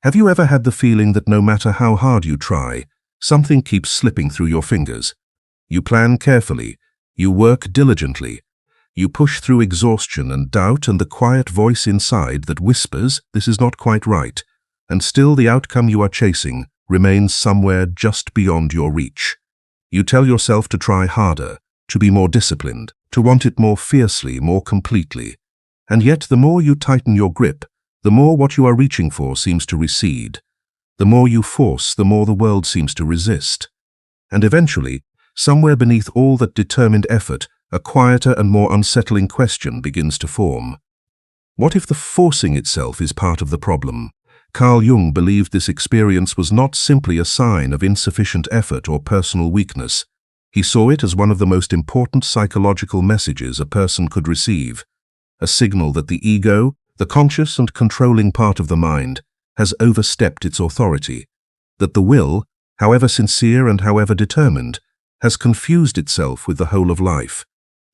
Have you ever had the feeling that no matter how hard you try, something keeps slipping through your fingers? You plan carefully, you work diligently, you push through exhaustion and doubt and the quiet voice inside that whispers, "This is not quite right," and still the outcome you are chasing remains somewhere just beyond your reach. You tell yourself to try harder, to be more disciplined, to want it more fiercely, more completely. And yet the more you tighten your grip, the more what you are reaching for seems to recede. The more you force, the more the world seems to resist. And eventually, somewhere beneath all that determined effort, a quieter and more unsettling question begins to form. What if the forcing itself is part of the problem? Carl Jung believed this experience was not simply a sign of insufficient effort or personal weakness. He saw it as one of the most important psychological messages a person could receive, a signal that the ego, the conscious and controlling part of the mind, has overstepped its authority, that the will, however sincere and however determined, has confused itself with the whole of life.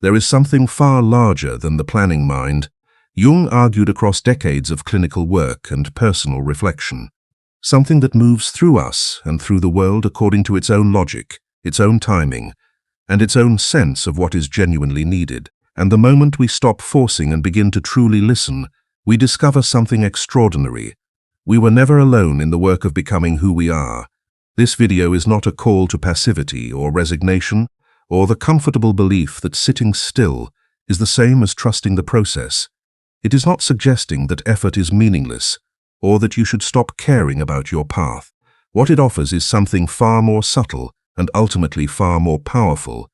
There is something far larger than the planning mind, Jung argued across decades of clinical work and personal reflection. Something that moves through us and through the world according to its own logic, its own timing, and its own sense of what is genuinely needed. And the moment we stop forcing and begin to truly listen, we discover something extraordinary. We were never alone in the work of becoming who we are. This video is not a call to passivity or resignation, or the comfortable belief that sitting still is the same as trusting the process. It is not suggesting that effort is meaningless, or that you should stop caring about your path. What it offers is something far more subtle and ultimately far more powerful,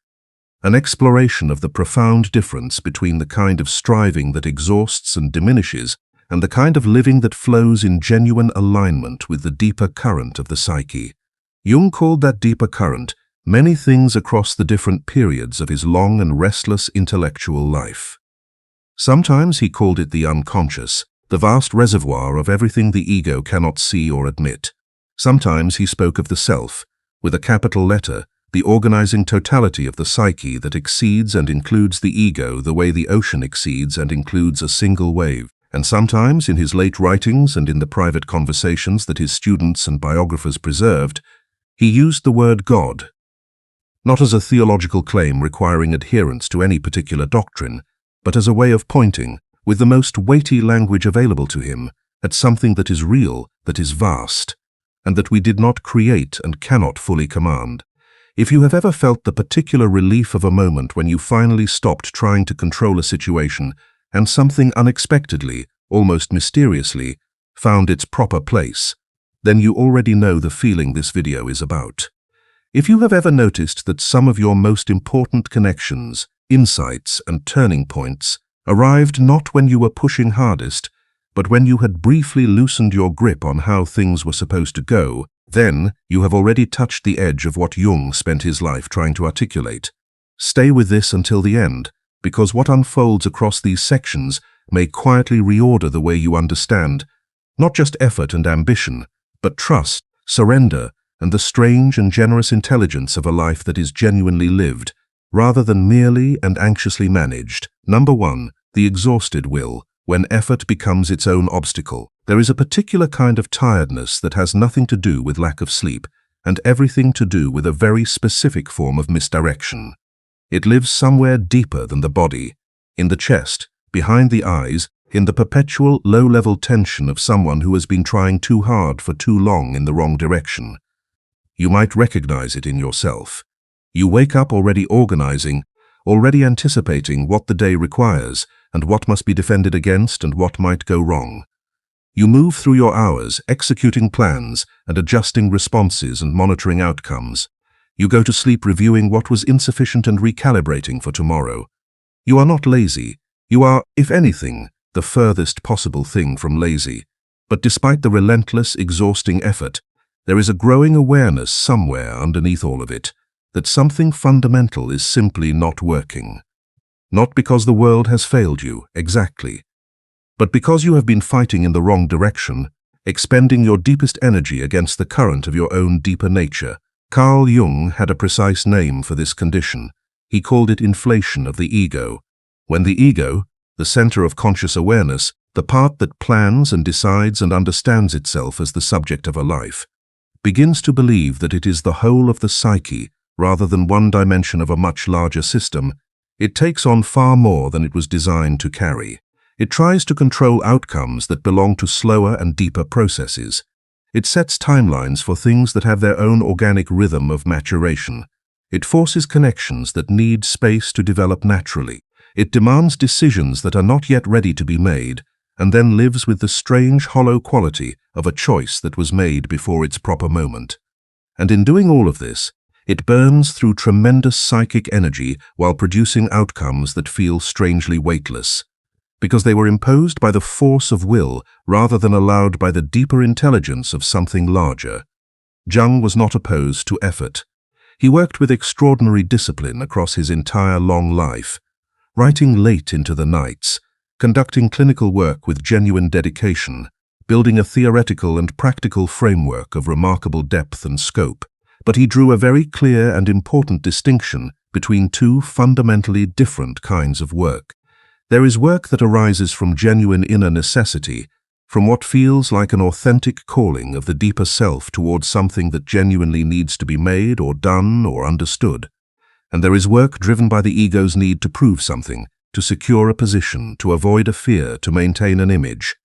an exploration of the profound difference between the kind of striving that exhausts and diminishes and the kind of living that flows in genuine alignment with the deeper current of the psyche. Jung called that deeper current many things across the different periods of his long and restless intellectual life. Sometimes he called it the unconscious, the vast reservoir of everything the ego cannot see or admit. Sometimes he spoke of the self, with a capital letter, the organizing totality of the psyche that exceeds and includes the ego the way the ocean exceeds and includes a single wave. And sometimes, in his late writings and in the private conversations that his students and biographers preserved, he used the word God, not as a theological claim requiring adherence to any particular doctrine, but as a way of pointing, with the most weighty language available to him, at something that is real, that is vast, and that we did not create and cannot fully command. If you have ever felt the particular relief of a moment when you finally stopped trying to control a situation and something unexpectedly, almost mysteriously, found its proper place, then you already know the feeling this video is about. If you have ever noticed that some of your most important connections, insights and turning points arrived not when you were pushing hardest, but when you had briefly loosened your grip on how things were supposed to go, then you have already touched the edge of what Jung spent his life trying to articulate. Stay with this until the end, because what unfolds across these sections may quietly reorder the way you understand not just effort and ambition, but trust, surrender, and the strange and generous intelligence of a life that is genuinely lived, rather than merely and anxiously managed. Number 1. The exhausted will, when effort becomes its own obstacle. There is a particular kind of tiredness that has nothing to do with lack of sleep, and everything to do with a very specific form of misdirection. It lives somewhere deeper than the body, in the chest, behind the eyes, in the perpetual low-level tension of someone who has been trying too hard for too long in the wrong direction. You might recognize it in yourself. You wake up already organizing, already anticipating what the day requires and what must be defended against and what might go wrong. You move through your hours, executing plans and adjusting responses and monitoring outcomes. You go to sleep reviewing what was insufficient and recalibrating for tomorrow. You are not lazy. You are, if anything, the furthest possible thing from lazy. But despite the relentless, exhausting effort, there is a growing awareness somewhere underneath all of it that something fundamental is simply not working. Not because the world has failed you, exactly, but because you have been fighting in the wrong direction, expending your deepest energy against the current of your own deeper nature. Carl Jung had a precise name for this condition. He called it inflation of the ego. When the ego, the center of conscious awareness, the part that plans and decides and understands itself as the subject of a life, begins to believe that it is the whole of the psyche rather than one dimension of a much larger system. It takes on far more than it was designed to carry. It tries to control outcomes that belong to slower and deeper processes. It sets timelines for things that have their own organic rhythm of maturation. It forces connections that need space to develop naturally. It demands decisions that are not yet ready to be made, and then lives with the strange, hollow quality of a choice that was made before its proper moment. And in doing all of this, it burns through tremendous psychic energy while producing outcomes that feel strangely weightless, because they were imposed by the force of will rather than allowed by the deeper intelligence of something larger. Jung was not opposed to effort. He worked with extraordinary discipline across his entire long life, writing late into the nights, conducting clinical work with genuine dedication, building a theoretical and practical framework of remarkable depth and scope. But he drew a very clear and important distinction between two fundamentally different kinds of work. There is work that arises from genuine inner necessity, from what feels like an authentic calling of the deeper self towards something that genuinely needs to be made or done or understood. And there is work driven by the ego's need to prove something, to secure a position, to avoid a fear, to maintain an image.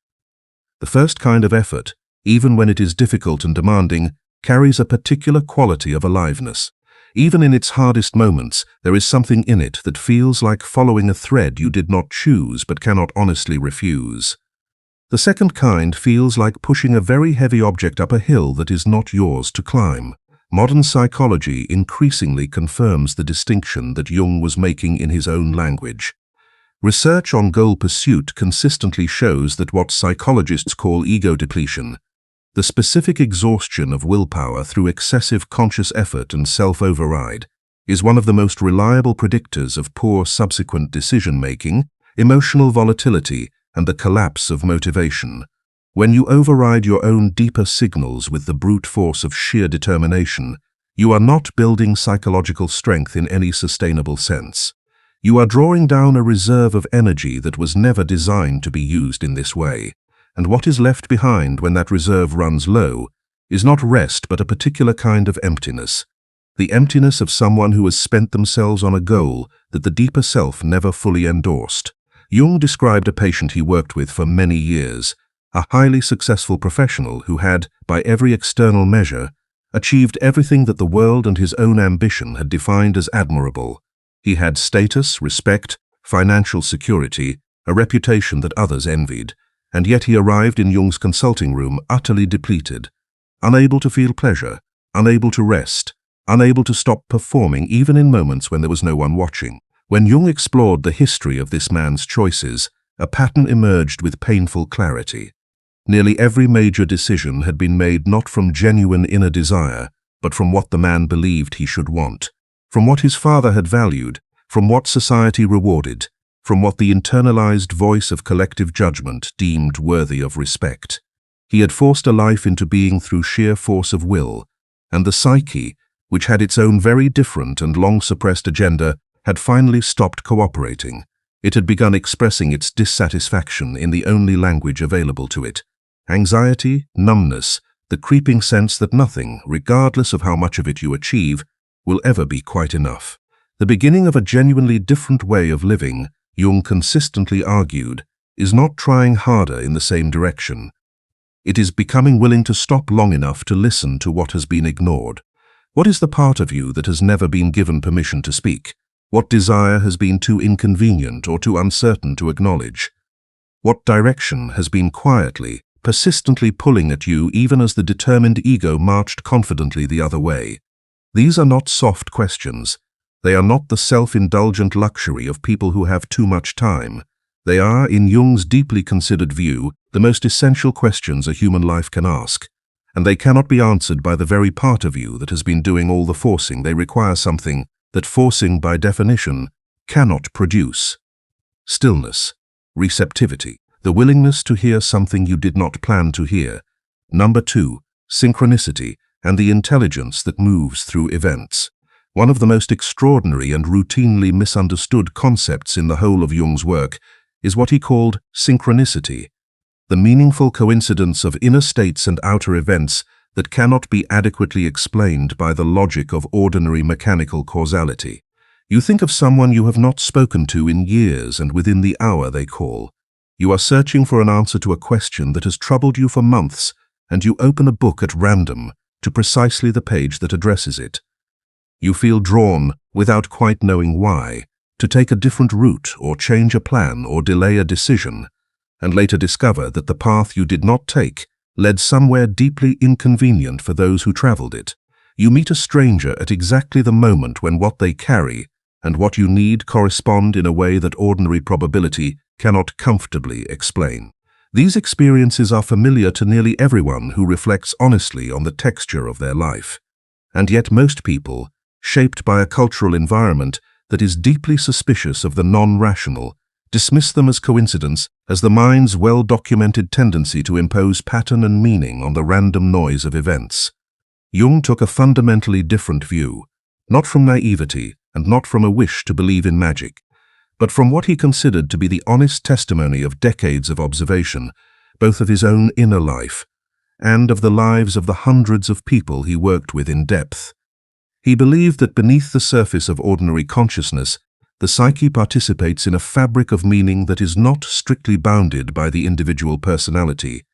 The first kind of effort, even when it is difficult and demanding, carries a particular quality of aliveness. Even in its hardest moments, there is something in it that feels like following a thread you did not choose but cannot honestly refuse. The second kind feels like pushing a very heavy object up a hill that is not yours to climb. Modern psychology increasingly confirms the distinction that Jung was making in his own language. Research on goal pursuit consistently shows that what psychologists call ego depletion, the specific exhaustion of willpower through excessive conscious effort and self-override, is one of the most reliable predictors of poor subsequent decision-making, emotional volatility, and the collapse of motivation. When you override your own deeper signals with the brute force of sheer determination, you are not building psychological strength in any sustainable sense. You are drawing down a reserve of energy that was never designed to be used in this way. And what is left behind when that reserve runs low is not rest but a particular kind of emptiness. The emptiness of someone who has spent themselves on a goal that the deeper self never fully endorsed. Jung described a patient he worked with for many years, a highly successful professional who had, by every external measure, achieved everything that the world and his own ambition had defined as admirable. He had status, respect, financial security, a reputation that others envied, and yet he arrived in Jung's consulting room utterly depleted, unable to feel pleasure, unable to rest, unable to stop performing even in moments when there was no one watching. When Jung explored the history of this man's choices, a pattern emerged with painful clarity. Nearly every major decision had been made not from genuine inner desire, but from what the man believed he should want, from what his father had valued, from what society rewarded, from what the internalized voice of collective judgment deemed worthy of respect. He had forced a life into being through sheer force of will, and the psyche, which had its own very different and long-suppressed agenda, had finally stopped cooperating. It had begun expressing its dissatisfaction in the only language available to it. Anxiety, numbness, the creeping sense that nothing, regardless of how much of it you achieve, will ever be quite enough. The beginning of a genuinely different way of living, Jung consistently argued, is not trying harder in the same direction. It is becoming willing to stop long enough to listen to what has been ignored. What is the part of you that has never been given permission to speak? What desire has been too inconvenient or too uncertain to acknowledge? What direction has been quietly, persistently pulling at you even as the determined ego marched confidently the other way? These are not soft questions. They are not the self-indulgent luxury of people who have too much time. They are, in Jung's deeply considered view, the most essential questions a human life can ask. And they cannot be answered by the very part of you that has been doing all the forcing. They require something that forcing, by definition, cannot produce. Stillness, receptivity, the willingness to hear something you did not plan to hear. Number 2, synchronicity, and the intelligence that moves through events. One of the most extraordinary and routinely misunderstood concepts in the whole of Jung's work is what he called synchronicity, the meaningful coincidence of inner states and outer events that cannot be adequately explained by the logic of ordinary mechanical causality. You think of someone you have not spoken to in years, and within the hour they call. You are searching for an answer to a question that has troubled you for months, and you open a book at random to precisely the page that addresses it. You feel drawn, without quite knowing why, to take a different route or change a plan or delay a decision, and later discover that the path you did not take led somewhere deeply inconvenient for those who traveled it. You meet a stranger at exactly the moment when what they carry and what you need correspond in a way that ordinary probability cannot comfortably explain. These experiences are familiar to nearly everyone who reflects honestly on the texture of their life. And yet most people, shaped by a cultural environment that is deeply suspicious of the non-rational, dismiss them as coincidence, as the mind's well-documented tendency to impose pattern and meaning on the random noise of events. Jung took a fundamentally different view, not from naivety and not from a wish to believe in magic, but from what he considered to be the honest testimony of decades of observation, both of his own inner life and of the lives of the hundreds of people he worked with in depth. He believed that beneath the surface of ordinary consciousness, the psyche participates in a fabric of meaning that is not strictly bounded by the individual personality,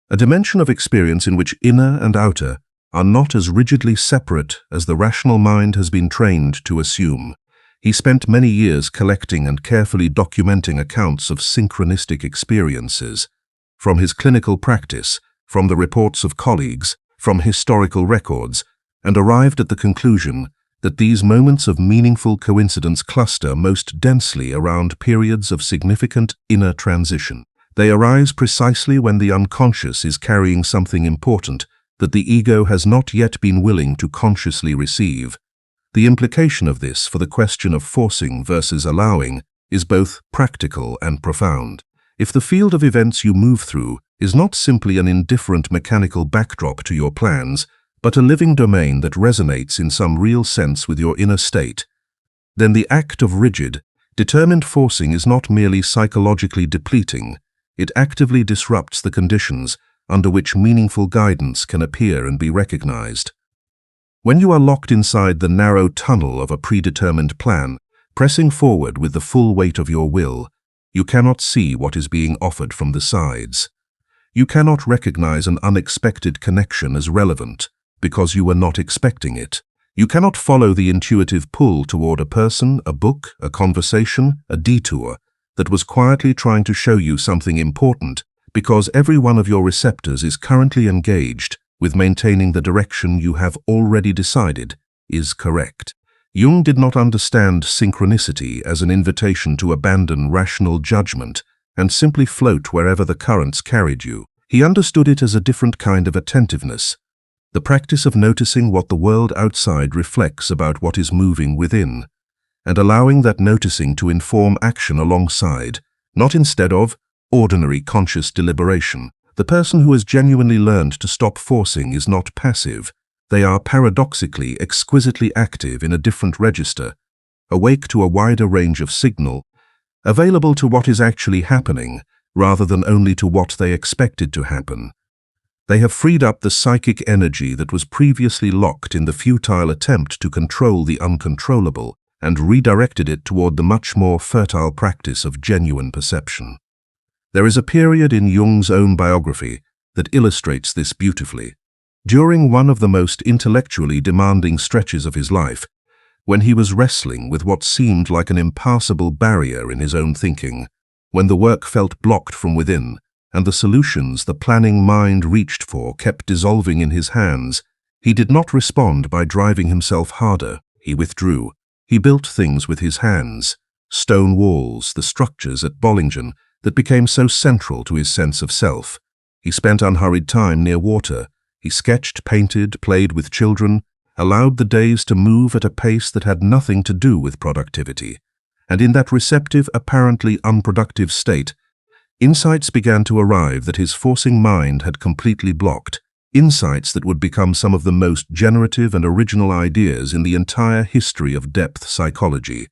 a dimension of experience in which inner and outer are not as rigidly separate as the rational mind has been trained to assume. He spent many years collecting and carefully documenting accounts of synchronistic experiences, from his clinical practice, from the reports of colleagues, from historical records, and arrived at the conclusion that these moments of meaningful coincidence cluster most densely around periods of significant inner transition. They arise precisely when the unconscious is carrying something important that the ego has not yet been willing to consciously receive. The implication of this for the question of forcing versus allowing is both practical and profound. If the field of events you move through is not simply an indifferent mechanical backdrop to your plans, but a living domain that resonates in some real sense with your inner state, then the act of rigid, determined forcing is not merely psychologically depleting, it actively disrupts the conditions under which meaningful guidance can appear and be recognized. When you are locked inside the narrow tunnel of a predetermined plan, pressing forward with the full weight of your will, you cannot see what is being offered from the sides. You cannot recognize an unexpected connection as relevant because you were not expecting it. You cannot follow the intuitive pull toward a person, a book, a conversation, a detour that was quietly trying to show you something important because every one of your receptors is currently engaged with maintaining the direction you have already decided is correct. Jung did not understand synchronicity as an invitation to abandon rational judgment and simply float wherever the currents carried you. He understood it as a different kind of attentiveness, the practice of noticing what the world outside reflects about what is moving within, and allowing that noticing to inform action alongside, not instead of, ordinary conscious deliberation. The person who has genuinely learned to stop forcing is not passive. They are paradoxically, exquisitely active in a different register, awake to a wider range of signal, available to what is actually happening, rather than only to what they expected to happen. They have freed up the psychic energy that was previously locked in the futile attempt to control the uncontrollable and redirected it toward the much more fertile practice of genuine perception. There is a period in Jung's own biography that illustrates this beautifully. During one of the most intellectually demanding stretches of his life, when he was wrestling with what seemed like an impassable barrier in his own thinking, when the work felt blocked from within, and the solutions the planning mind reached for kept dissolving in his hands, he did not respond by driving himself harder. He withdrew. He built things with his hands, stone walls, the structures at Bollingen that became so central to his sense of self. He spent unhurried time near water. He sketched, painted, played with children, allowed the days to move at a pace that had nothing to do with productivity. And in that receptive, apparently unproductive state, insights began to arrive that his forcing mind had completely blocked, insights that would become some of the most generative and original ideas in the entire history of depth psychology.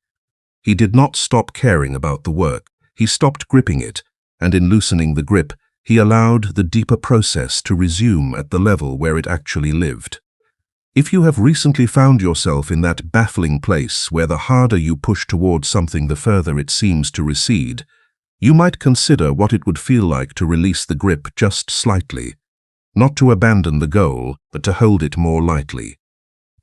He did not stop caring about the work. He stopped gripping it, and in loosening the grip, he allowed the deeper process to resume at the level where it actually lived. If you have recently found yourself in that baffling place where the harder you push towards something the further it seems to recede, you might consider what it would feel like to release the grip just slightly, not to abandon the goal, but to hold it more lightly.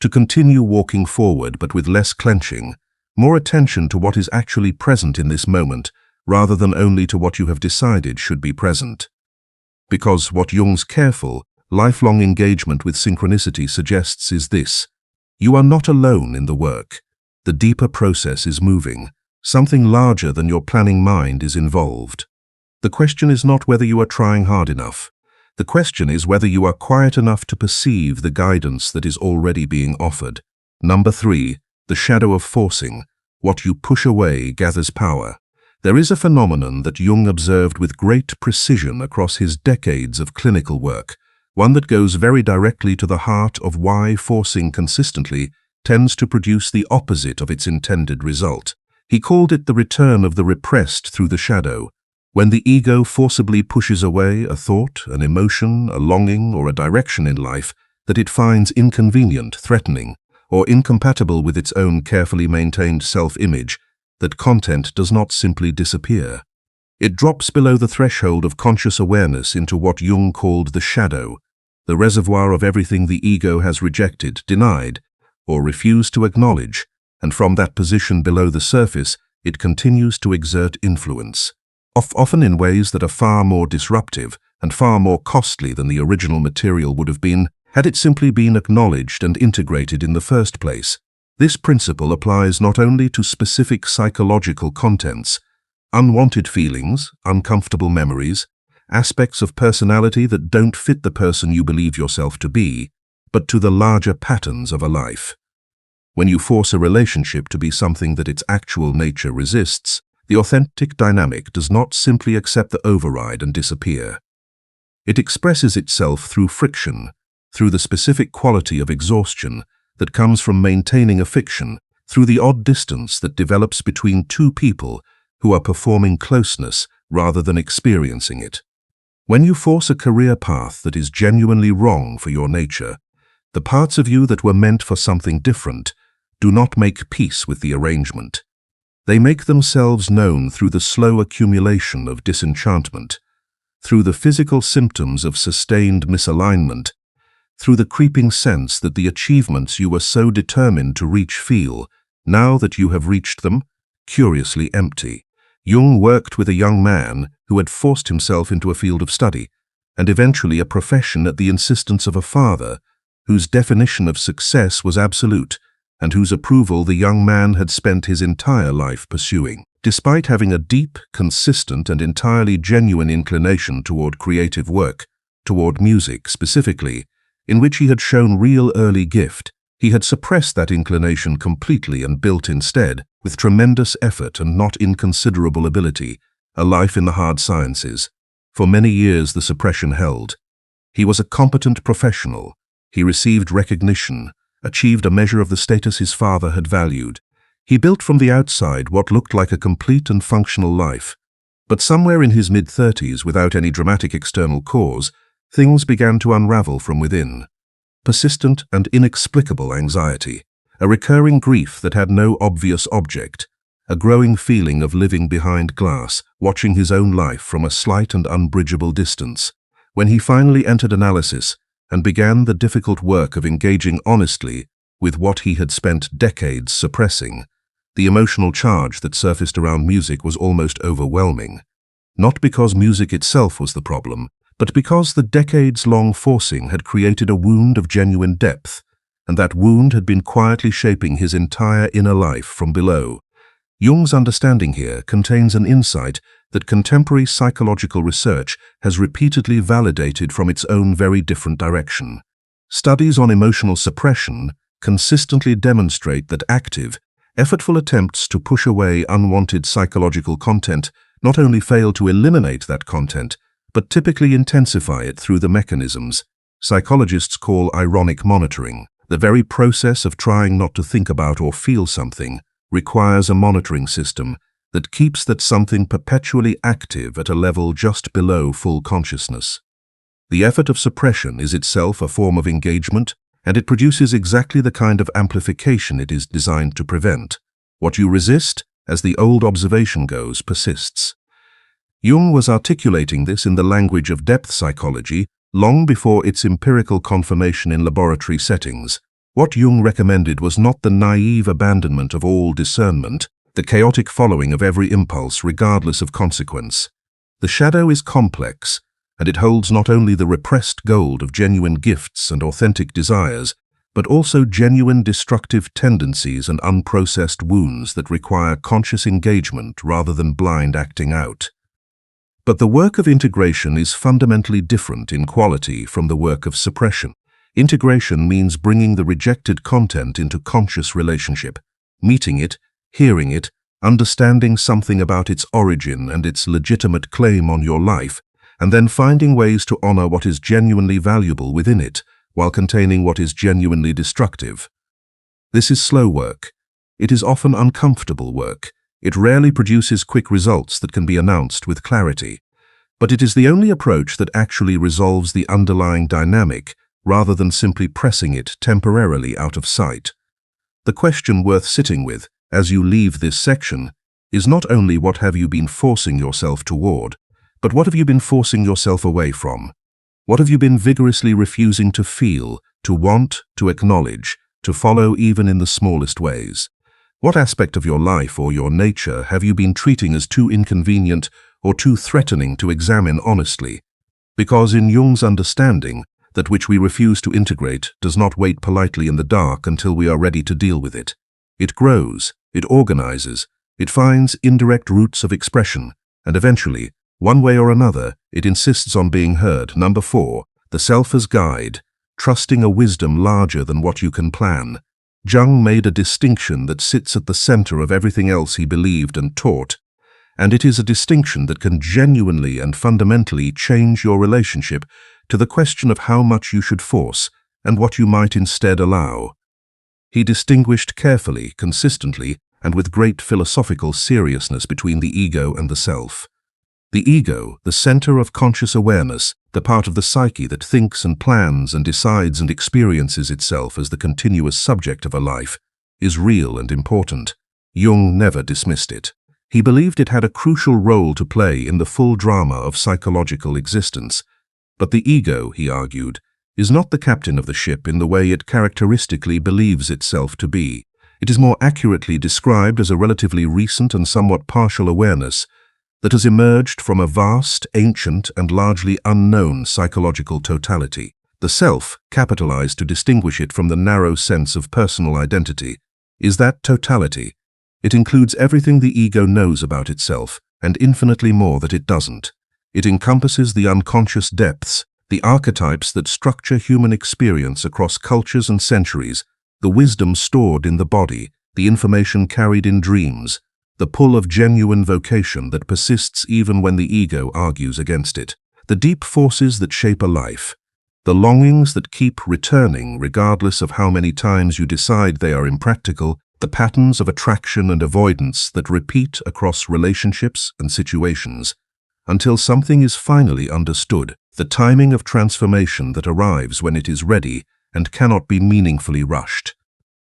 To continue walking forward but with less clenching, more attention to what is actually present in this moment, rather than only to what you have decided should be present. Because what Jung's careful, lifelong engagement with synchronicity suggests is this: you are not alone in the work. The deeper process is moving. Something larger than your planning mind is involved. The question is not whether you are trying hard enough. The question is whether you are quiet enough to perceive the guidance that is already being offered. Number 3. The shadow of forcing. What you push away gathers power. There is a phenomenon that Jung observed with great precision across his decades of clinical work, one that goes very directly to the heart of why forcing consistently tends to produce the opposite of its intended result. He called it the return of the repressed through the shadow. When the ego forcibly pushes away a thought, an emotion, a longing, or a direction in life that it finds inconvenient, threatening, or incompatible with its own carefully maintained self-image, that content does not simply disappear. It drops below the threshold of conscious awareness into what Jung called the shadow, the reservoir of everything the ego has rejected, denied, or refused to acknowledge, and from that position below the surface, it continues to exert influence, often in ways that are far more disruptive and far more costly than the original material would have been had it simply been acknowledged and integrated in the first place. This principle applies not only to specific psychological contents, unwanted feelings, uncomfortable memories, aspects of personality that don't fit the person you believe yourself to be, but to the larger patterns of a life. When you force a relationship to be something that its actual nature resists, the authentic dynamic does not simply accept the override and disappear. It expresses itself through friction, through the specific quality of exhaustion that comes from maintaining a fiction, through the odd distance that develops between two people who are performing closeness rather than experiencing it. When you force a career path that is genuinely wrong for your nature, the parts of you that were meant for something different do not make peace with the arrangement. They make themselves known through the slow accumulation of disenchantment, through the physical symptoms of sustained misalignment, through the creeping sense that the achievements you were so determined to reach feel, now that you have reached them, curiously empty. Jung worked with a young man who had forced himself into a field of study, and eventually a profession at the insistence of a father, whose definition of success was absolute, and whose approval the young man had spent his entire life pursuing. Despite having a deep, consistent, and entirely genuine inclination toward creative work, toward music specifically, in which he had shown real early gift, he had suppressed that inclination completely and built instead, with tremendous effort and not inconsiderable ability, a life in the hard sciences. For many years the suppression held. He was a competent professional. He received recognition, achieved a measure of the status his father had valued. He built from the outside what looked like a complete and functional life. But somewhere in his mid-30s, without any dramatic external cause, things began to unravel from within. Persistent and inexplicable anxiety, a recurring grief that had no obvious object, a growing feeling of living behind glass, watching his own life from a slight and unbridgeable distance. When he finally entered analysis and began the difficult work of engaging honestly with what he had spent decades suppressing, the emotional charge that surfaced around music was almost overwhelming. Not because music itself was the problem, but because the decades-long forcing had created a wound of genuine depth, and that wound had been quietly shaping his entire inner life from below. Jung's understanding here contains an insight that contemporary psychological research has repeatedly validated from its own very different direction. Studies on emotional suppression consistently demonstrate that active, effortful attempts to push away unwanted psychological content not only fail to eliminate that content, but typically intensify it through the mechanisms psychologists call ironic monitoring. The very process of trying not to think about or feel something requires a monitoring system that keeps that something perpetually active at a level just below full consciousness. The effort of suppression is itself a form of engagement, and it produces exactly the kind of amplification it is designed to prevent. What you resist, as the old observation goes, persists. Jung was articulating this in the language of depth psychology long before its empirical confirmation in laboratory settings. What Jung recommended was not the naive abandonment of all discernment, the chaotic following of every impulse regardless of consequence. The shadow is complex, and it holds not only the repressed gold of genuine gifts and authentic desires, but also genuine destructive tendencies and unprocessed wounds that require conscious engagement rather than blind acting out. But the work of integration is fundamentally different in quality from the work of suppression. Integration means bringing the rejected content into conscious relationship, meeting it, hearing it, understanding something about its origin and its legitimate claim on your life, and then finding ways to honor what is genuinely valuable within it, while containing what is genuinely destructive. This is slow work. It is often uncomfortable work. It rarely produces quick results that can be announced with clarity. But it is the only approach that actually resolves the underlying dynamic, rather than simply pressing it temporarily out of sight. The question worth sitting with, as you leave this section, is not only what have you been forcing yourself toward, but what have you been forcing yourself away from? What have you been vigorously refusing to feel, to want, to acknowledge, to follow even in the smallest ways? What aspect of your life or your nature have you been treating as too inconvenient or too threatening to examine honestly? Because in Jung's understanding, that which we refuse to integrate does not wait politely in the dark until we are ready to deal with it. It grows, it organizes, it finds indirect routes of expression, and eventually, one way or another, it insists on being heard. Number 4, the self as guide, trusting a wisdom larger than what you can plan. Jung made a distinction that sits at the center of everything else he believed and taught, and it is a distinction that can genuinely and fundamentally change your relationship to the question of how much you should force and what you might instead allow. He distinguished carefully, consistently, and with great philosophical seriousness between the ego and the self. The ego, the center of conscious awareness, the part of the psyche that thinks and plans and decides and experiences itself as the continuous subject of a life, is real and important. Jung never dismissed it. He believed it had a crucial role to play in the full drama of psychological existence. But the ego, he argued, is not the captain of the ship in the way it characteristically believes itself to be. It is more accurately described as a relatively recent and somewhat partial awareness that has emerged from a vast, ancient, and largely unknown psychological totality. The self, capitalized to distinguish it from the narrow sense of personal identity, is that totality. It includes everything the ego knows about itself, and infinitely more that it doesn't. It encompasses the unconscious depths, the archetypes that structure human experience across cultures and centuries, the wisdom stored in the body, the information carried in dreams, the pull of genuine vocation that persists even when the ego argues against it, the deep forces that shape a life, the longings that keep returning regardless of how many times you decide they are impractical, the patterns of attraction and avoidance that repeat across relationships and situations, until something is finally understood, the timing of transformation that arrives when it is ready and cannot be meaningfully rushed.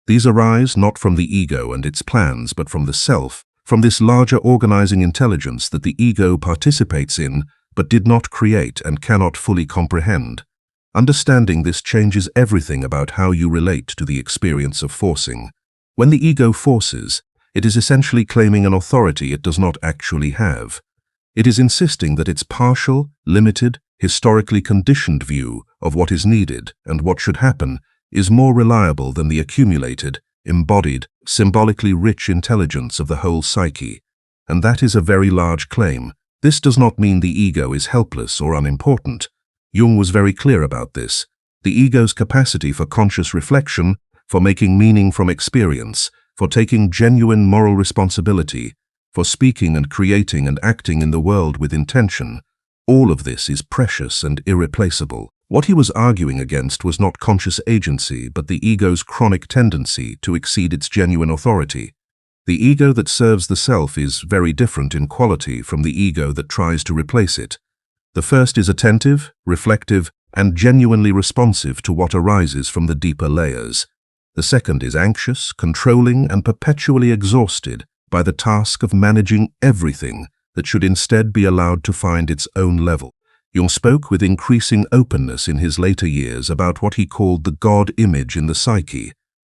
These arise not from the ego and its plans, but from the self, from this larger organizing intelligence that the ego participates in, but did not create and cannot fully comprehend. Understanding this changes everything about how you relate to the experience of forcing. When the ego forces, it is essentially claiming an authority it does not actually have. It is insisting that its partial, limited, historically conditioned view of what is needed and what should happen is more reliable than the accumulated, embodied, symbolically rich intelligence of the whole psyche. And that is a very large claim. This does not mean the ego is helpless or unimportant. Jung was very clear about this. The ego's capacity for conscious reflection, for making meaning from experience, for taking genuine moral responsibility, for speaking and creating and acting in the world with intention, all of this is precious and irreplaceable. What he was arguing against was not conscious agency, but the ego's chronic tendency to exceed its genuine authority. The ego that serves the self is very different in quality from the ego that tries to replace it. The first is attentive, reflective, and genuinely responsive to what arises from the deeper layers. The second is anxious, controlling, and perpetually exhausted by the task of managing everything that should instead be allowed to find its own level. Jung spoke with increasing openness in his later years about what he called the God image in the psyche,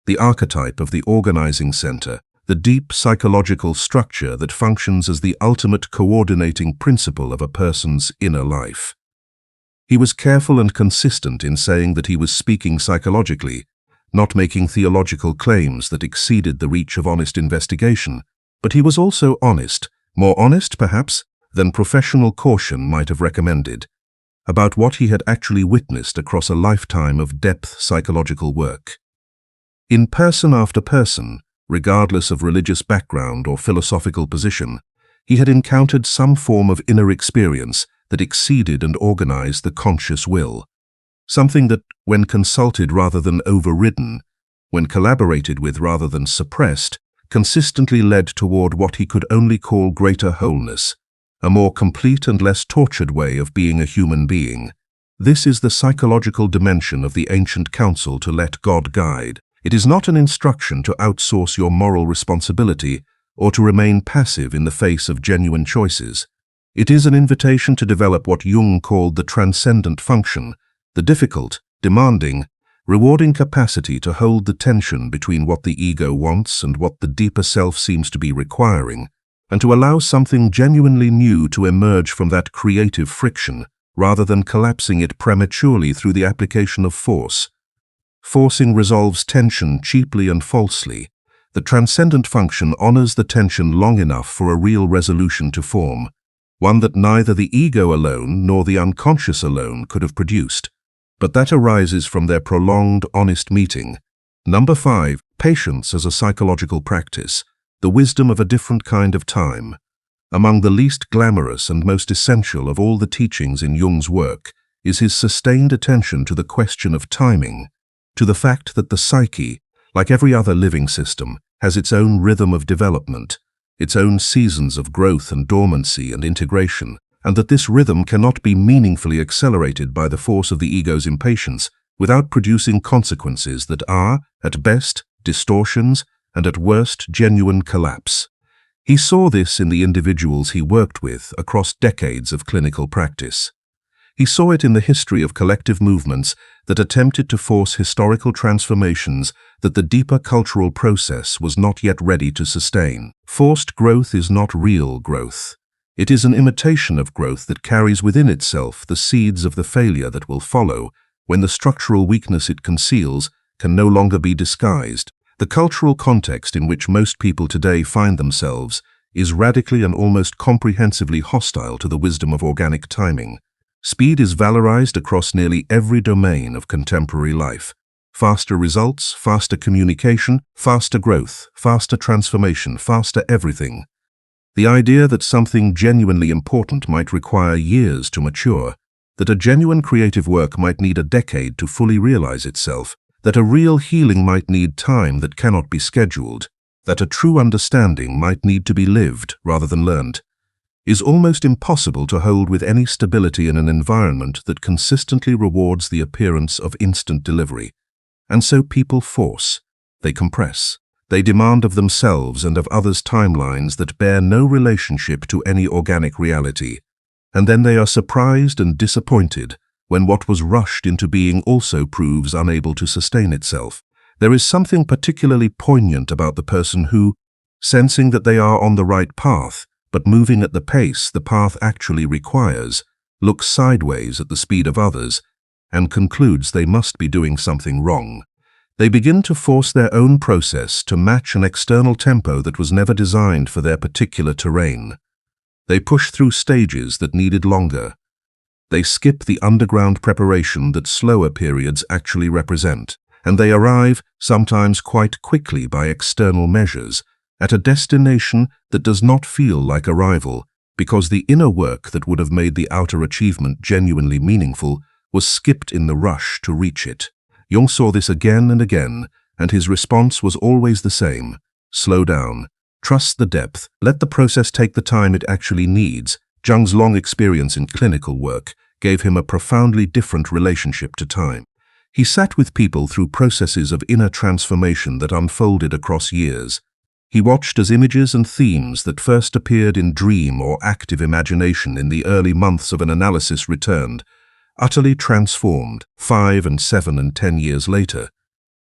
the archetype of the organizing center, the deep psychological structure that functions as the ultimate coordinating principle of a person's inner life. He was careful and consistent in saying that he was speaking psychologically, not making theological claims that exceeded the reach of honest investigation, but he was also honest, more honest, perhaps, than professional caution might have recommended, about what he had actually witnessed across a lifetime of depth psychological work. In person after person, regardless of religious background or philosophical position, he had encountered some form of inner experience that exceeded and organized the conscious will, something that, when consulted rather than overridden, when collaborated with rather than suppressed, consistently led toward what he could only call greater wholeness, a more complete and less tortured way of being a human being. This is the psychological dimension of the ancient counsel to let God guide. It is not an instruction to outsource your moral responsibility or to remain passive in the face of genuine choices. It is an invitation to develop what Jung called the transcendent function, the difficult, demanding, rewarding capacity to hold the tension between what the ego wants and what the deeper self seems to be requiring, and to allow something genuinely new to emerge from that creative friction, rather than collapsing it prematurely through the application of force. Forcing resolves tension cheaply and falsely. The transcendent function honors the tension long enough for a real resolution to form, one that neither the ego alone nor the unconscious alone could have produced, but that arises from their prolonged, honest meeting. Number 5, patience as a psychological practice, the wisdom of a different kind of time. Among the least glamorous and most essential of all the teachings in Jung's work is his sustained attention to the question of timing, to the fact that the psyche, like every other living system, has its own rhythm of development, its own seasons of growth and dormancy and integration, and that this rhythm cannot be meaningfully accelerated by the force of the ego's impatience without producing consequences that are, at best, distortions, and at worst, genuine collapse. He saw this in the individuals he worked with across decades of clinical practice. He saw it in the history of collective movements that attempted to force historical transformations that the deeper cultural process was not yet ready to sustain. Forced growth is not real growth. It is an imitation of growth that carries within itself the seeds of the failure that will follow when the structural weakness it conceals can no longer be disguised. The cultural context in which most people today find themselves is radically and almost comprehensively hostile to the wisdom of organic timing. Speed is valorized across nearly every domain of contemporary life. Faster results, faster communication, faster growth, faster transformation, faster everything. The idea that something genuinely important might require years to mature, that a genuine creative work might need a decade to fully realize itself, that a real healing might need time that cannot be scheduled, that a true understanding might need to be lived rather than learned, is almost impossible to hold with any stability in an environment that consistently rewards the appearance of instant delivery. And so people force, they compress. They demand of themselves and of others timelines that bear no relationship to any organic reality, and then they are surprised and disappointed when what was rushed into being also proves unable to sustain itself. There is something particularly poignant about the person who, sensing that they are on the right path, but moving at the pace the path actually requires, looks sideways at the speed of others and concludes they must be doing something wrong. They begin to force their own process to match an external tempo that was never designed for their particular terrain. They push through stages that needed longer. They skip the underground preparation that slower periods actually represent, and they arrive, sometimes quite quickly by external measures, at a destination that does not feel like arrival, because the inner work that would have made the outer achievement genuinely meaningful was skipped in the rush to reach it. Jung saw this again and again, and his response was always the same: slow down, Trust the depth. Let the process take the time it actually needs. Jung's long experience in clinical work gave him a profoundly different relationship to time. He sat with people through processes of inner transformation that unfolded across years. He watched as images and themes that first appeared in dream or active imagination in the early months of an analysis returned, utterly transformed 5 and 7 and 10 years later.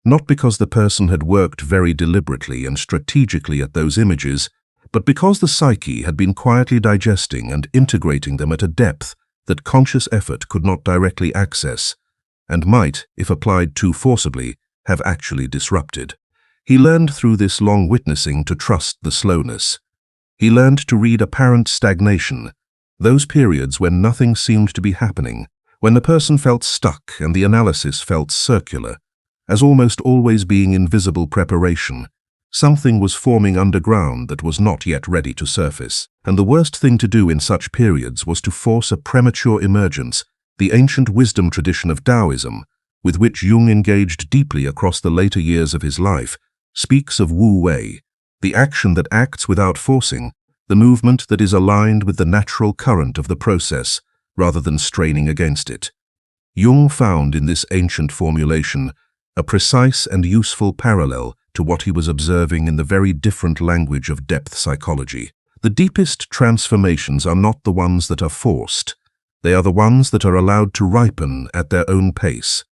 Not because the person had worked very deliberately and strategically at those images, but because the psyche had been quietly digesting and integrating them at a depth that conscious effort could not directly access, and might, if applied too forcibly, have actually disrupted. He learned through this long witnessing to trust the slowness. He learned to read apparent stagnation, those periods when nothing seemed to be happening, when the person felt stuck and the analysis felt circular, as almost always being invisible preparation. Something was forming underground that was not yet ready to surface. And the worst thing to do in such periods was to force a premature emergence. The ancient wisdom tradition of Taoism, with which Jung engaged deeply across the later years of his life, speaks of Wu Wei, the action that acts without forcing, the movement that is aligned with the natural current of the process, rather than straining against it. Jung found in this ancient formulation a precise and useful parallel to what he was observing in the very different language of depth psychology. The deepest transformations are not the ones that are forced. They are the ones that are allowed to ripen at their own pace,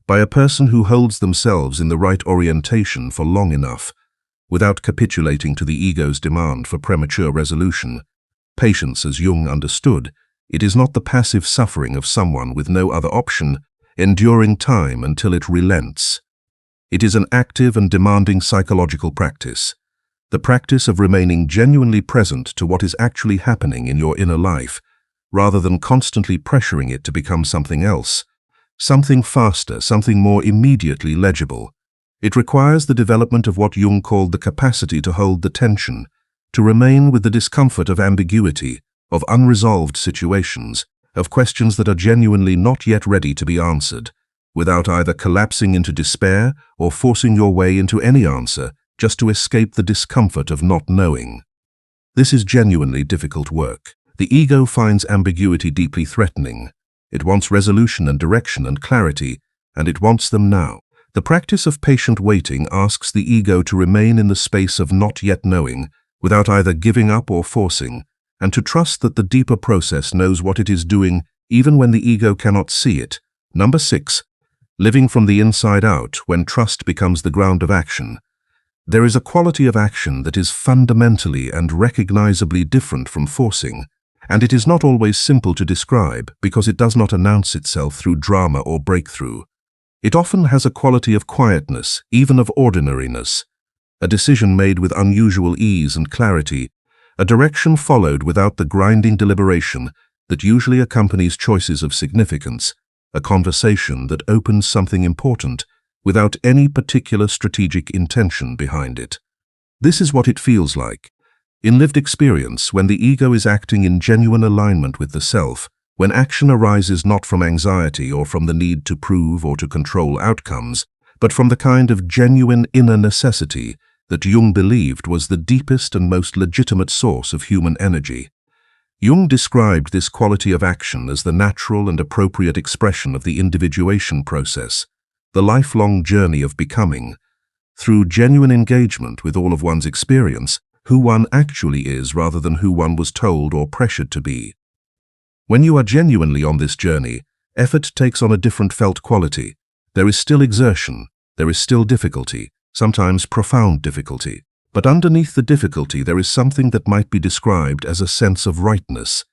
by a person who holds themselves in the right orientation for long enough, without capitulating to the ego's demand for premature resolution. Patience, as Jung understood, it is not the passive suffering of someone with no other option, enduring time until it relents. It is an active and demanding psychological practice, the practice of remaining genuinely present to what is actually happening in your inner life, rather than constantly pressuring it to become something else, something faster, something more immediately legible. It requires the development of what Jung called the capacity to hold the tension, to remain with the discomfort of ambiguity, of unresolved situations, of questions that are genuinely not yet ready to be answered, without either collapsing into despair or forcing your way into any answer just to escape the discomfort of not knowing. This is genuinely difficult work. The ego finds ambiguity deeply threatening. It wants resolution and direction and clarity, and it wants them now. The practice of patient waiting asks the ego to remain in the space of not yet knowing, without either giving up or forcing, and to trust that the deeper process knows what it is doing even when the ego cannot see it. Number 6. Living from the inside out when trust becomes the ground of action. There is a quality of action that is fundamentally and recognizably different from forcing, and it is not always simple to describe because it does not announce itself through drama or breakthrough. It often has a quality of quietness, even of ordinariness, a decision made with unusual ease and clarity, a direction followed without the grinding deliberation that usually accompanies choices of significance, a conversation that opens something important without any particular strategic intention behind it. This is what it feels like. In lived experience, when the ego is acting in genuine alignment with the self, when action arises not from anxiety or from the need to prove or to control outcomes, but from the kind of genuine inner necessity that Jung believed was the deepest and most legitimate source of human energy. Jung described this quality of action as the natural and appropriate expression of the individuation process, the lifelong journey of becoming, through genuine engagement with all of one's experience, who one actually is rather than who one was told or pressured to be. When you are genuinely on this journey, effort takes on a different felt quality. There is still exertion, there is still difficulty, sometimes profound difficulty. But underneath the difficulty there is something that might be described as a sense of rightness,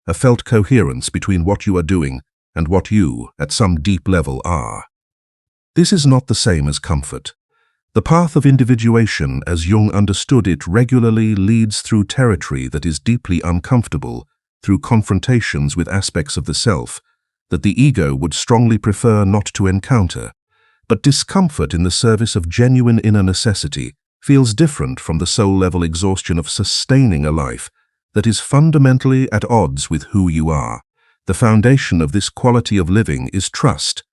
a felt coherence between what you are doing and what you, at some deep level, are. This is not the same as comfort. The path of individuation, as Jung understood it, regularly leads through territory that is deeply uncomfortable, through confrontations with aspects of the self that the ego would strongly prefer not to encounter. But discomfort in the service of genuine inner necessity feels different from the soul-level exhaustion of sustaining a life that is fundamentally at odds with who you are. The foundation of this quality of living is trust,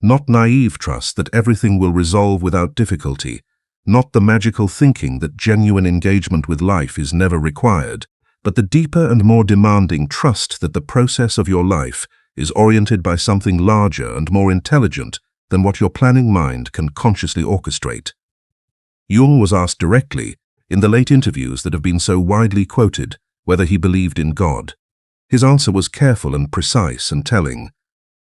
not naive trust that everything will resolve without difficulty, not the magical thinking that genuine engagement with life is never required, but the deeper and more demanding trust that the process of your life is oriented by something larger and more intelligent than what your planning mind can consciously orchestrate. Jung was asked directly, in the late interviews that have been so widely quoted, whether he believed in God. His answer was careful and precise and telling.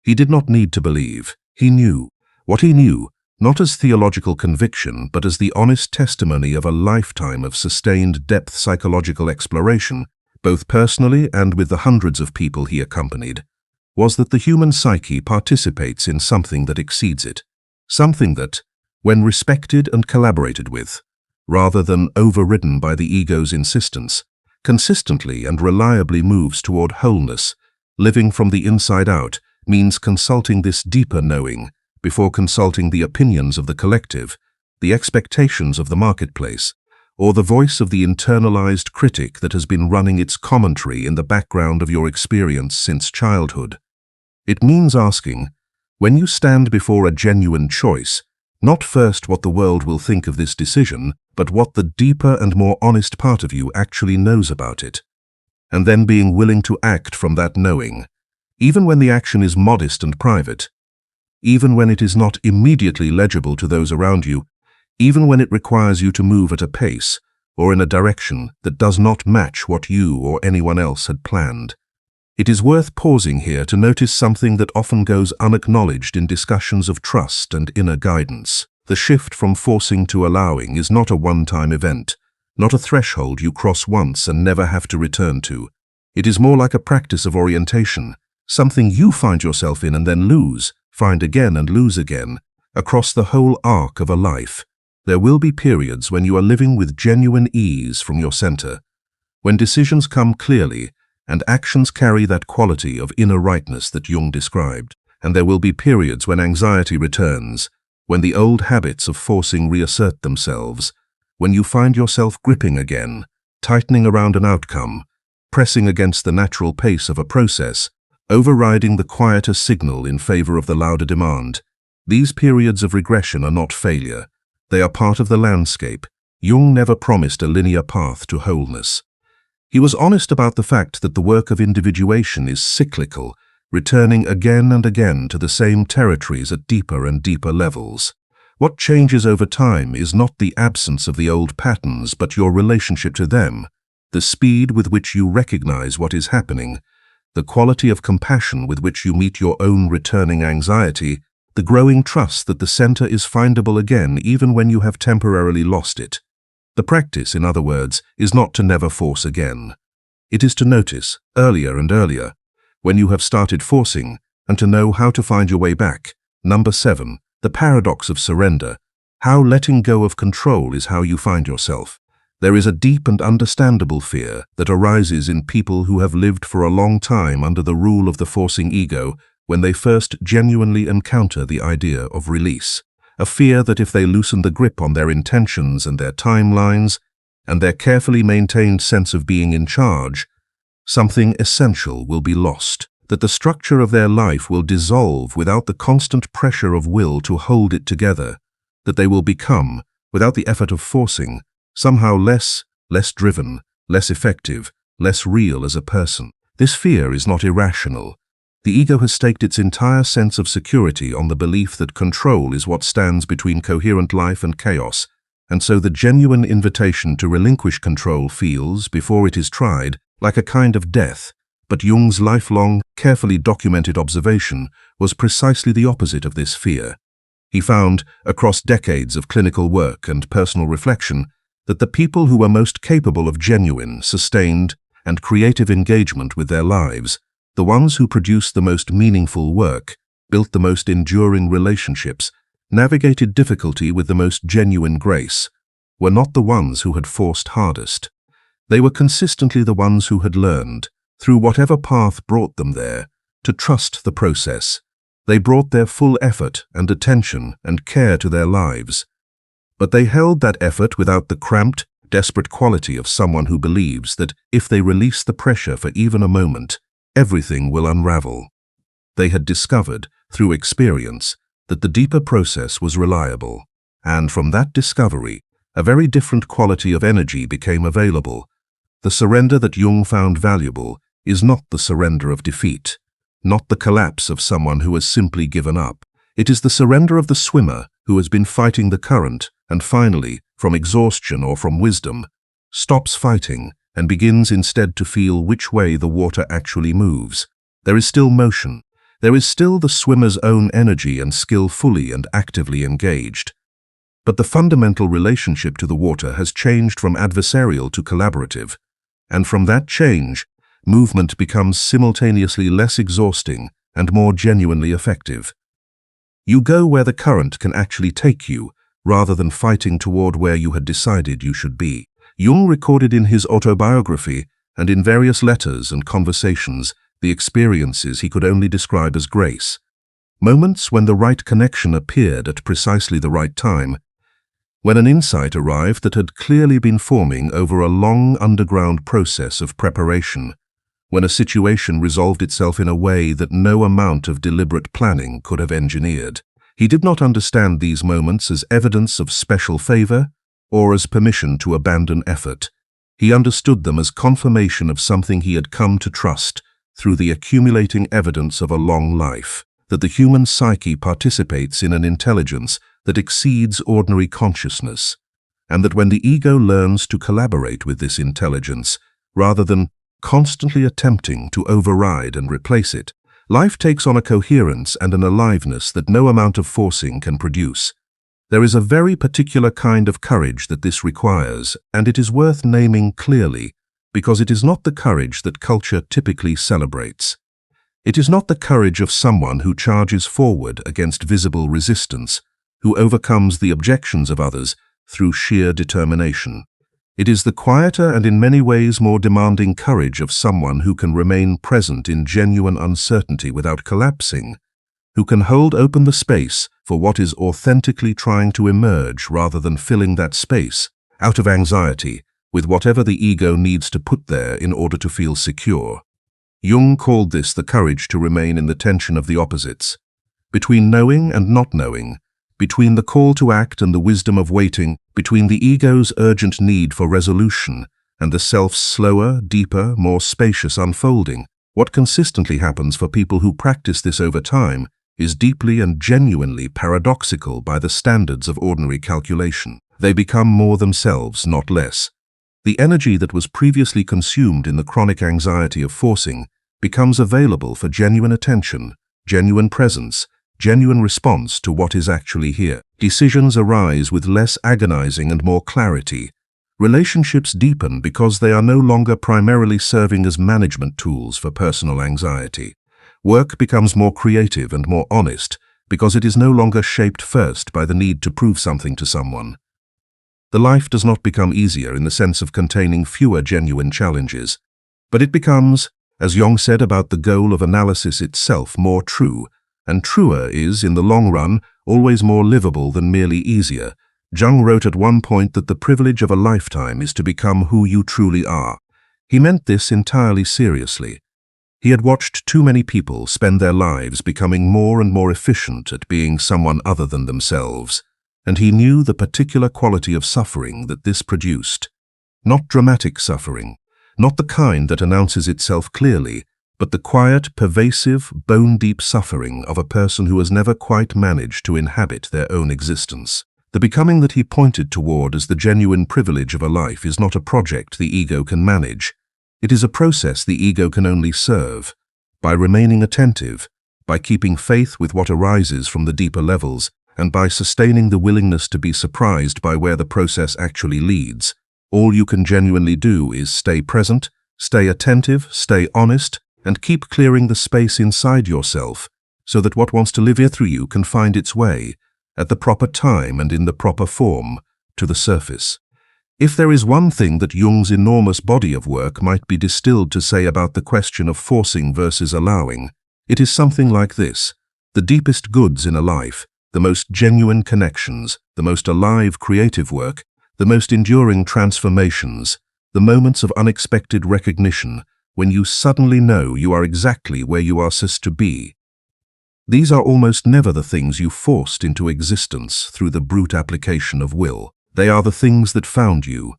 He did not need to believe. He knew. What he knew, not as theological conviction, but as the honest testimony of a lifetime of sustained depth psychological exploration, both personally and with the hundreds of people he accompanied, was that the human psyche participates in something that exceeds it, something that, when respected and collaborated with, rather than overridden by the ego's insistence, consistently and reliably moves toward wholeness. Living from the inside out means consulting this deeper knowing before consulting the opinions of the collective, the expectations of the marketplace, or the voice of the internalized critic that has been running its commentary in the background of your experience since childhood. It means asking, when you stand before a genuine choice, not first what the world will think of this decision, but what the deeper and more honest part of you actually knows about it, and then being willing to act from that knowing, even when the action is modest and private, even when it is not immediately legible to those around you, even when it requires you to move at a pace or in a direction that does not match what you or anyone else had planned. It is worth pausing here to notice something that often goes unacknowledged in discussions of trust and inner guidance. The shift from forcing to allowing is not a one-time event, not a threshold you cross once and never have to return to. It is more like a practice of orientation, something you find yourself in and then lose, find again and lose again, across the whole arc of a life. There will be periods when you are living with genuine ease from your center, when decisions come clearly and actions carry that quality of inner rightness that Jung described. And there will be periods when anxiety returns, when the old habits of forcing reassert themselves, when you find yourself gripping again, tightening around an outcome, pressing against the natural pace of a process, overriding the quieter signal in favor of the louder demand. These periods of regression are not failure. They are part of the landscape. Jung never promised a linear path to wholeness. He was honest about the fact that the work of individuation is cyclical, returning again and again to the same territories at deeper and deeper levels. What changes over time is not the absence of the old patterns, but your relationship to them, the speed with which you recognize what is happening, the quality of compassion with which you meet your own returning anxiety, the growing trust that the center is findable again even when you have temporarily lost it. The practice, in other words, is not to never force again. It is to notice, earlier and earlier, when you have started forcing, and to know how to find your way back. Number 7, the paradox of surrender. How letting go of control is how you find yourself. There is a deep and understandable fear that arises in people who have lived for a long time under the rule of the forcing ego when they first genuinely encounter the idea of release. A fear that if they loosen the grip on their intentions and their timelines and their carefully maintained sense of being in charge, something essential will be lost, that the structure of their life will dissolve without the constant pressure of will to hold it together, that they will become, without the effort of forcing, somehow less driven, less effective, less real as a person. This fear is not irrational. The ego has staked its entire sense of security on the belief that control is what stands between coherent life and chaos, and so the genuine invitation to relinquish control feels, before it is tried, like a kind of death. But Jung's lifelong, carefully documented observation was precisely the opposite of this fear. He found, across decades of clinical work and personal reflection, that the people who were most capable of genuine, sustained, and creative engagement with their lives, the ones who produced the most meaningful work, built the most enduring relationships, navigated difficulty with the most genuine grace, were not the ones who had forced hardest. They were consistently the ones who had learned, through whatever path brought them there, to trust the process. They brought their full effort and attention and care to their lives. But they held that effort without the cramped, desperate quality of someone who believes that if they release the pressure for even a moment, everything will unravel. They had discovered, through experience, that the deeper process was reliable, and from that discovery, a very different quality of energy became available. The surrender that Jung found valuable is not the surrender of defeat, not the collapse of someone who has simply given up. It is the surrender of the swimmer who has been fighting the current and finally, from exhaustion or from wisdom, stops fighting and begins instead to feel which way the water actually moves. There is still motion. There is still the swimmer's own energy and skill fully and actively engaged. But the fundamental relationship to the water has changed from adversarial to collaborative, and from that change, movement becomes simultaneously less exhausting and more genuinely effective. You go where the current can actually take you, rather than fighting toward where you had decided you should be. Jung recorded in his autobiography and in various letters and conversations the experiences he could only describe as grace, moments when the right connection appeared at precisely the right time, when an insight arrived that had clearly been forming over a long underground process of preparation, when a situation resolved itself in a way that no amount of deliberate planning could have engineered. He did not understand these moments as evidence of special favor or as permission to abandon effort. He understood them as confirmation of something he had come to trust through the accumulating evidence of a long life, that the human psyche participates in an intelligence that exceeds ordinary consciousness, and that when the ego learns to collaborate with this intelligence, rather than constantly attempting to override and replace it, life takes on a coherence and an aliveness that no amount of forcing can produce. There is a very particular kind of courage that this requires, and it is worth naming clearly, because it is not the courage that culture typically celebrates. It is not the courage of someone who charges forward against visible resistance, who overcomes the objections of others through sheer determination. It is the quieter and in many ways more demanding courage of someone who can remain present in genuine uncertainty without collapsing, who can hold open the space for what is authentically trying to emerge rather than filling that space, out of anxiety, with whatever the ego needs to put there in order to feel secure. Jung called this the courage to remain in the tension of the opposites, between knowing and not knowing, between the call to act and the wisdom of waiting, between the ego's urgent need for resolution and the self's slower, deeper, more spacious unfolding. What consistently happens for people who practice this over time is deeply and genuinely paradoxical by the standards of ordinary calculation. They become more themselves, not less. The energy that was previously consumed in the chronic anxiety of forcing becomes available for genuine attention, genuine presence, genuine response to what is actually here. Decisions arise with less agonizing and more clarity. Relationships deepen because they are no longer primarily serving as management tools for personal anxiety. Work becomes more creative and more honest because it is no longer shaped first by the need to prove something to someone. The life does not become easier in the sense of containing fewer genuine challenges, but it becomes, as Jung said about the goal of analysis itself, more true, and truer is, in the long run, always more livable than merely easier. Jung wrote at one point that the privilege of a lifetime is to become who you truly are. He meant this entirely seriously. He had watched too many people spend their lives becoming more and more efficient at being someone other than themselves, and he knew the particular quality of suffering that this produced. Not dramatic suffering, not the kind that announces itself clearly, but the quiet, pervasive, bone-deep suffering of a person who has never quite managed to inhabit their own existence. The becoming that he pointed toward as the genuine privilege of a life is not a project the ego can manage. It is a process the ego can only serve. By remaining attentive, by keeping faith with what arises from the deeper levels, and by sustaining the willingness to be surprised by where the process actually leads, all you can genuinely do is stay present, stay attentive, stay honest, and keep clearing the space inside yourself so that what wants to live through you can find its way, at the proper time and in the proper form, to the surface. If there is one thing that Jung's enormous body of work might be distilled to say about the question of forcing versus allowing, it is something like this: the deepest goods in a life, the most genuine connections, the most alive creative work, the most enduring transformations, the moments of unexpected recognition, when you suddenly know you are exactly where you are supposed to be. These are almost never the things you forced into existence through the brute application of will. They are the things that found you.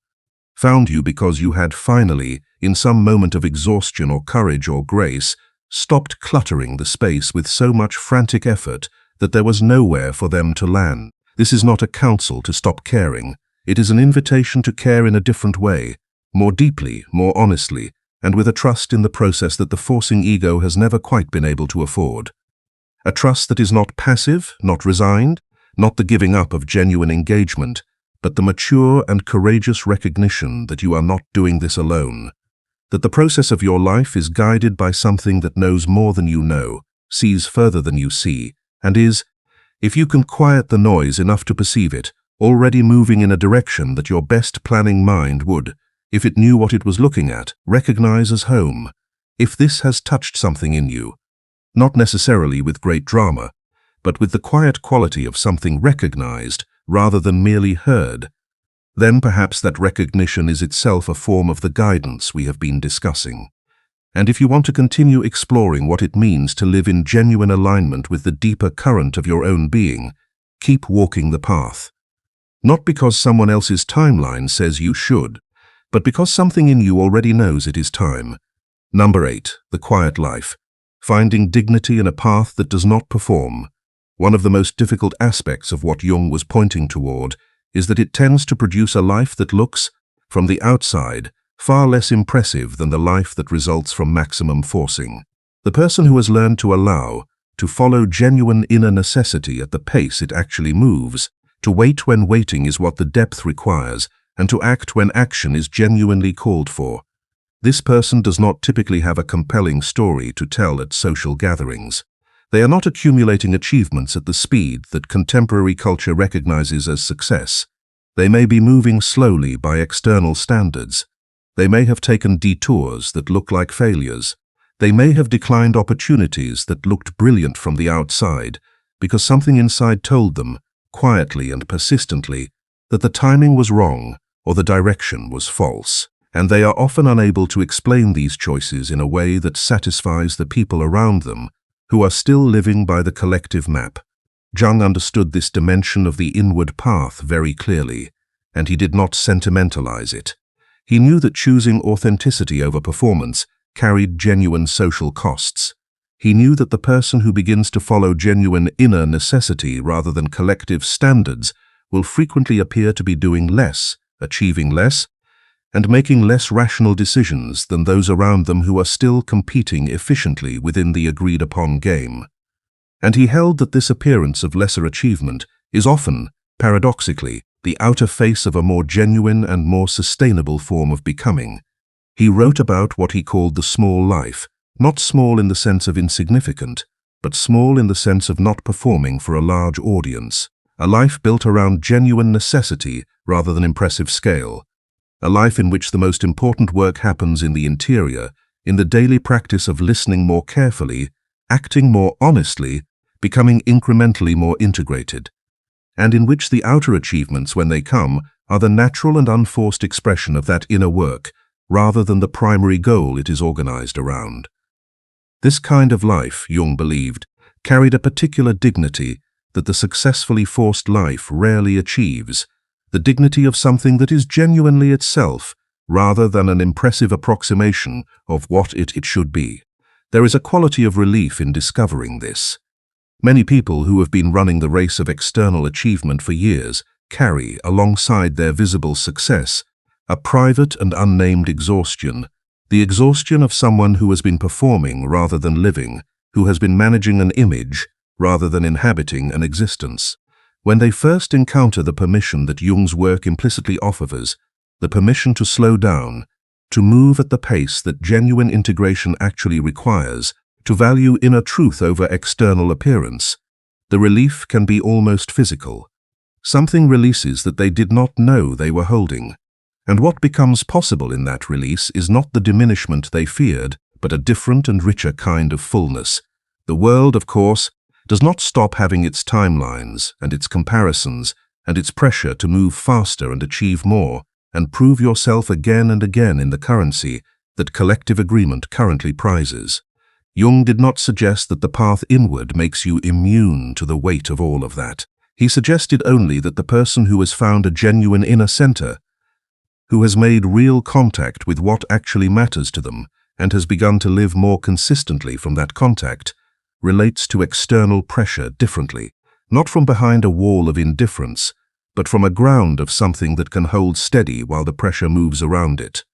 Found you because you had finally, in some moment of exhaustion or courage or grace, stopped cluttering the space with so much frantic effort that there was nowhere for them to land. This is not a counsel to stop caring. It is an invitation to care in a different way, more deeply, more honestly, and with a trust in the process that the forcing ego has never quite been able to afford. A trust that is not passive, not resigned, not the giving up of genuine engagement, but the mature and courageous recognition that you are not doing this alone, that the process of your life is guided by something that knows more than you know, sees further than you see, and is, if you can quiet the noise enough to perceive it, already moving in a direction that your best planning mind would, if it knew what it was looking at, recognize as home. If this has touched something in you, not necessarily with great drama, but with the quiet quality of something recognized rather than merely heard, then perhaps that recognition is itself a form of the guidance we have been discussing. And if you want to continue exploring what it means to live in genuine alignment with the deeper current of your own being, keep walking the path. Not because someone else's timeline says you should, but because something in you already knows it is time. Number 8, the quiet life. Finding dignity in a path that does not perform. One of the most difficult aspects of what Jung was pointing toward is that it tends to produce a life that looks, from the outside, far less impressive than the life that results from maximum forcing. The person who has learned to allow, to follow genuine inner necessity at the pace it actually moves, to wait when waiting is what the depth requires, and to act when action is genuinely called for. This person does not typically have a compelling story to tell at social gatherings. They are not accumulating achievements at the speed that contemporary culture recognizes as success. They may be moving slowly by external standards. They may have taken detours that look like failures. They may have declined opportunities that looked brilliant from the outside because something inside told them, quietly and persistently, that the timing was wrong or the direction was false. And they are often unable to explain these choices in a way that satisfies the people around them who are still living by the collective map. Jung understood this dimension of the inward path very clearly, and he did not sentimentalize it. He knew that choosing authenticity over performance carried genuine social costs. He knew that the person who begins to follow genuine inner necessity rather than collective standards will frequently appear to be doing less, achieving less, and making less rational decisions than those around them who are still competing efficiently within the agreed-upon game. And he held that this appearance of lesser achievement is often, paradoxically, the outer face of a more genuine and more sustainable form of becoming. He wrote about what he called the small life, not small in the sense of insignificant, but small in the sense of not performing for a large audience, a life built around genuine necessity rather than impressive scale. A life in which the most important work happens in the interior, in the daily practice of listening more carefully, acting more honestly, becoming incrementally more integrated, and in which the outer achievements, when they come, are the natural and unforced expression of that inner work, rather than the primary goal it is organized around. This kind of life, Jung believed, carried a particular dignity that the successfully forced life rarely achieves, the dignity of something that is genuinely itself, rather than an impressive approximation of what it should be. There is a quality of relief in discovering this. Many people who have been running the race of external achievement for years carry, alongside their visible success, a private and unnamed exhaustion, the exhaustion of someone who has been performing rather than living, who has been managing an image rather than inhabiting an existence. When they first encounter the permission that Jung's work implicitly offers, the permission to slow down, to move at the pace that genuine integration actually requires, to value inner truth over external appearance, the relief can be almost physical. Something releases that they did not know they were holding. And what becomes possible in that release is not the diminishment they feared, but a different and richer kind of fullness. The world, of course, does not stop having its timelines and its comparisons and its pressure to move faster and achieve more and prove yourself again and again in the currency that collective agreement currently prizes. Jung did not suggest that the path inward makes you immune to the weight of all of that. He suggested only that the person who has found a genuine inner center, who has made real contact with what actually matters to them and has begun to live more consistently from that contact, relates to external pressure differently, not from behind a wall of indifference, but from a ground of something that can hold steady while the pressure moves around it.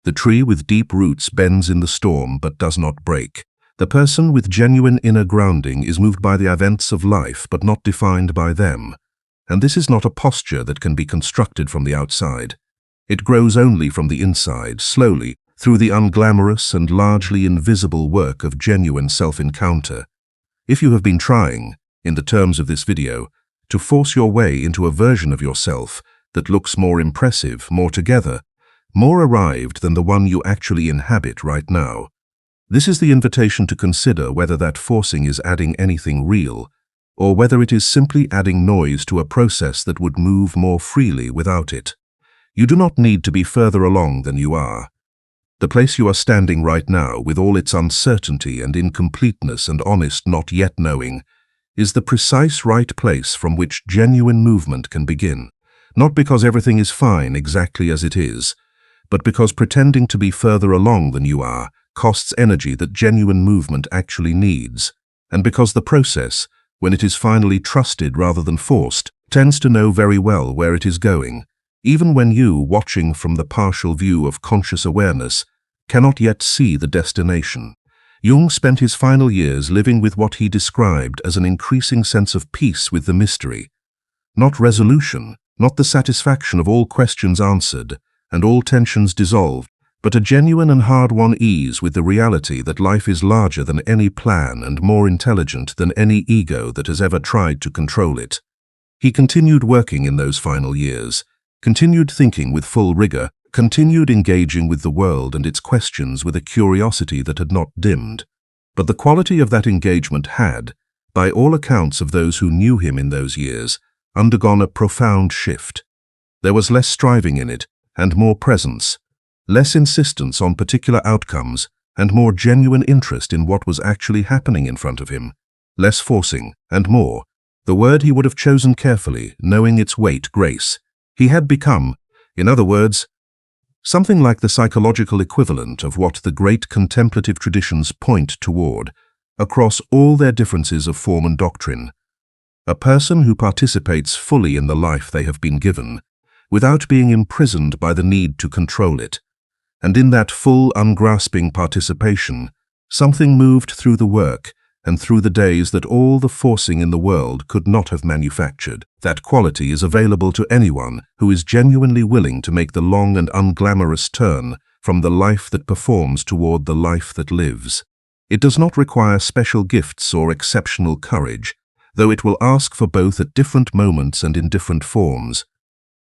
The tree with deep roots bends in the storm but does not break. The person with genuine inner grounding is moved by the events of life but not defined by them. And this is not a posture that can be constructed from the outside. It grows only from the inside, slowly, through the unglamorous and largely invisible work of genuine self-encounter. If you have been trying, in the terms of this video, to force your way into a version of yourself that looks more impressive, more together, more arrived than the one you actually inhabit right now, this is the invitation to consider whether that forcing is adding anything real, or whether it is simply adding noise to a process that would move more freely without it. You do not need to be further along than you are. The place you are standing right now, with all its uncertainty and incompleteness and honest not yet knowing, is the precise right place from which genuine movement can begin, not because everything is fine exactly as it is, but because pretending to be further along than you are costs energy that genuine movement actually needs, and because the process, when it is finally trusted rather than forced, tends to know very well where it is going, even when you, watching from the partial view of conscious awareness, cannot yet see the destination. Jung spent his final years living with what he described as an increasing sense of peace with the mystery. Not resolution, not the satisfaction of all questions answered and all tensions dissolved, but a genuine and hard-won ease with the reality that life is larger than any plan and more intelligent than any ego that has ever tried to control it. He continued working in those final years, continued thinking with full rigor, continued engaging with the world and its questions with a curiosity that had not dimmed. But the quality of that engagement had, by all accounts of those who knew him in those years, undergone a profound shift. There was less striving in it, and more presence, less insistence on particular outcomes, and more genuine interest in what was actually happening in front of him, less forcing, and more, the word he would have chosen carefully, knowing its weight, grace. He had become, in other words, something like the psychological equivalent of what the great contemplative traditions point toward, across all their differences of form and doctrine. A person who participates fully in the life they have been given, without being imprisoned by the need to control it. And in that full, ungrasping participation, something moved through the work and through the days that all the forcing in the world could not have manufactured. That quality is available to anyone who is genuinely willing to make the long and unglamorous turn from the life that performs toward the life that lives. It does not require special gifts or exceptional courage, though it will ask for both at different moments and in different forms.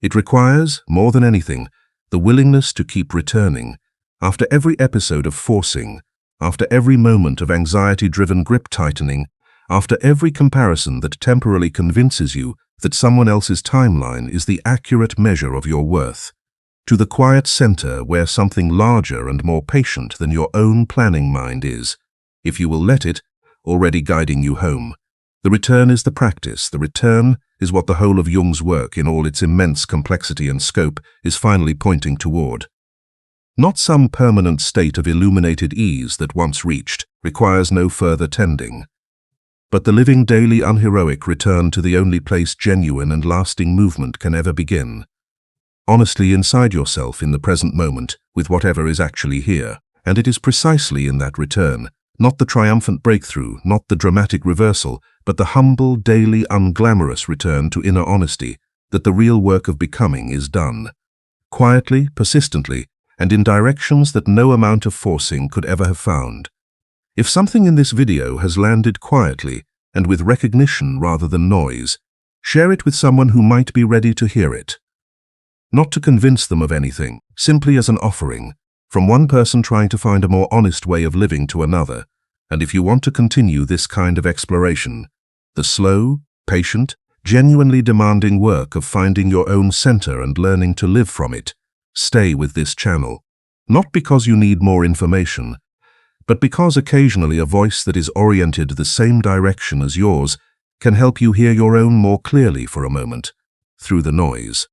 It requires, more than anything, the willingness to keep returning, after every episode of forcing, after every moment of anxiety-driven grip tightening, after every comparison that temporarily convinces you that someone else's timeline is the accurate measure of your worth, to the quiet center where something larger and more patient than your own planning mind is, if you will let it, already guiding you home. The return is the practice. The return is what the whole of Jung's work, in all its immense complexity and scope, is finally pointing toward. Not some permanent state of illuminated ease that once reached requires no further tending, but the living daily unheroic return to the only place genuine and lasting movement can ever begin. Honestly inside yourself in the present moment with whatever is actually here. And it is precisely in that return, not the triumphant breakthrough, not the dramatic reversal, but the humble, daily, unglamorous return to inner honesty, that the real work of becoming is done. Quietly, persistently, and in directions that no amount of forcing could ever have found. If something in this video has landed quietly and with recognition rather than noise, share it with someone who might be ready to hear it. Not to convince them of anything, simply as an offering, from one person trying to find a more honest way of living to another. And if you want to continue this kind of exploration, the slow, patient, genuinely demanding work of finding your own center and learning to live from it, stay with this channel. Not because you need more information, but because occasionally a voice that is oriented the same direction as yours can help you hear your own more clearly for a moment, through the noise.